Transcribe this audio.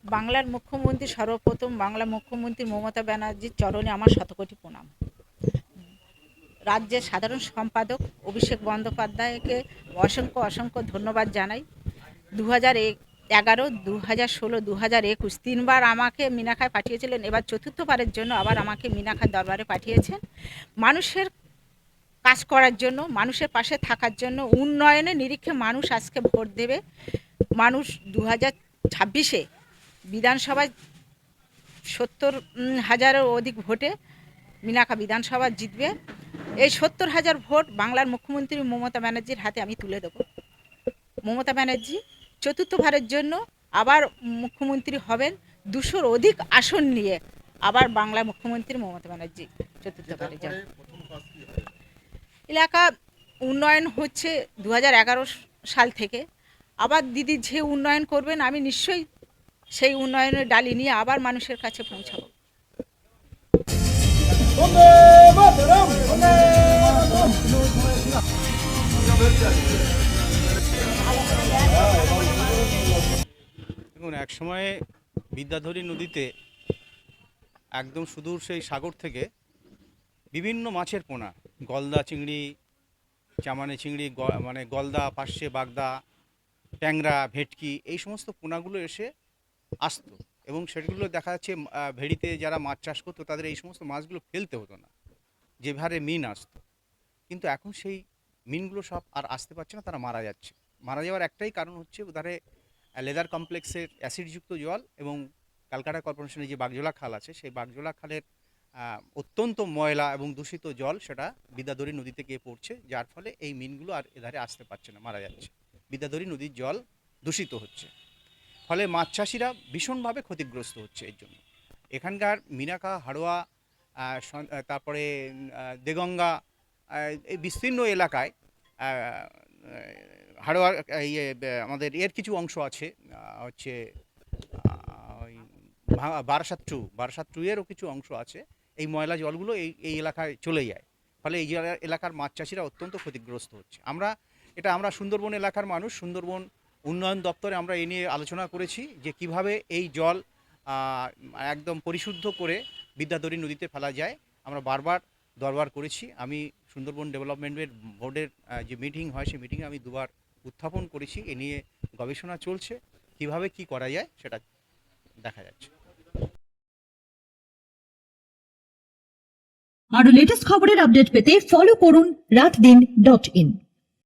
বাংলার মুখ্যমন্ত্রী সর্বপ্রথম বাংলা মুখ্যমন্ত্রী মমতা ব্যানার্জির চরণে আমার শতকোটি প্রণাম। রাজ্যের সাধারণ সম্পাদক অভিষেক বন্দ্যোপাধ্যায়কে অসংখ্য অসংখ্য ধন্যবাদ জানাই। 2011, 2016, 2021 তিনবার আমাকে মিনাখায় পাঠিয়েছিলেন। এবার চতুর্থবারের জন্য আবার আমাকে মিনাখার দরবারে পাঠিয়েছেন মানুষের কাজ করার জন্য, মানুষের পাশে থাকার জন্য। উন্নয়নের নিরিখে মানুষ আজকে ভোট দেবে। মানুষ 2026-এ বিধানসভায় 70,000-এর অধিক ভোটে মিনাখা বিধানসভা জিতবে। এই 70,000 ভোট বাংলার মুখ্যমন্ত্রী মমতা ব্যানার্জির হাতে আমি তুলে দেব। মমতা ব্যানার্জি চতুর্থবারের জন্য আবার মুখ্যমন্ত্রী হবেন। 200-র অধিক আসন নিয়ে আবার বাংলার মুখ্যমন্ত্রী মমতা ব্যানার্জি চতুর্থবারের জন্য। এলাকা উন্নয়ন হচ্ছে 2011 সাল থেকে। আবার দিদি যে উন্নয়ন করবেন আমি নিশ্চয়ই সেই উন্নয়নের ডালি নিয়ে আবার মানুষের কাছে পৌঁছাবো। দেখুন, এক সময়ে বিদ্যাধরী নদীতে একদম সুদূর সেই সাগর থেকে বিভিন্ন মাছের পোনা, গলদা চিংড়ি, চামানে চিংড়ি, মানে গলদা, পার্শে, বাগদা, ট্যাংরা, ভেটকি, এই সমস্ত পোনাগুলো এসে আসতো এবং সেগুলো দেখা যাচ্ছে ভেড়িতে যারা মাছ চাষ করতো তাদের এই সমস্ত মাছগুলো ফেলতে হতো না, যে ভারে মিন আসতো। কিন্তু এখন সেই মিনগুলো সব আর আসতে পারছে না, তারা মারা যাচ্ছে। মারা যাওয়ার একটাই কারণ হচ্ছে ওধারে লেদার কমপ্লেক্সের অ্যাসিডযুক্ত জল এবং ক্যালকাটা কর্পোরেশনের যে বাগজোলা খাল আছে সেই বাগজোলা খালের অত্যন্ত ময়লা এবং দূষিত জল সেটা বিদ্যাধরী নদীতে গিয়ে পড়ছে, যার ফলে এই মিনগুলো আর এধারে আসতে পারছে না, মারা যাচ্ছে। বিদ্যাধরী নদীর জল দূষিত হচ্ছে, ফলে মাছ চাষিরা ভীষণভাবে ক্ষতিগ্রস্ত হচ্ছে। এর জন্য এখানকার মিনাখা, হাড়োয়া, তারপরে দেগঙ্গা, এই বিস্তীর্ণ এলাকায় হাড়োয়ার আমাদের এর কিছু অংশ আছে, হচ্ছে ওই বারাসাত টু এরও কিছু অংশ আছে। এই ময়লা জলগুলো এই এলাকায় চলে যায়, ফলে এই এলাকার মাছ চাষিরা অত্যন্ত ক্ষতিগ্রস্ত হচ্ছে। আমরা সুন্দরবন এলাকার মানুষ, সুন্দরবন উন্নয়ন দপ্তরে আমরা এ নিয়ে আলোচনা করেছি যে কিভাবে এই জল একদম পরিশুদ্ধ করে বিদ্যাধরী নদীতে ফেলা যায়। আমরা বারবার দরবার করেছি। আমি সুন্দরবন ডেভেলপমেন্টের বোর্ডের যে মিটিং হয় সেই মিটিংয়ে আমি দুবার উত্থাপন করেছি। এ নিয়ে গবেষণা চলছে, কিভাবে কি করা যায় সেটা দেখা যাচ্ছে। আরো লেটেস্ট খবরের আপডেট পেতে ফলো করুন রাতদিন.in।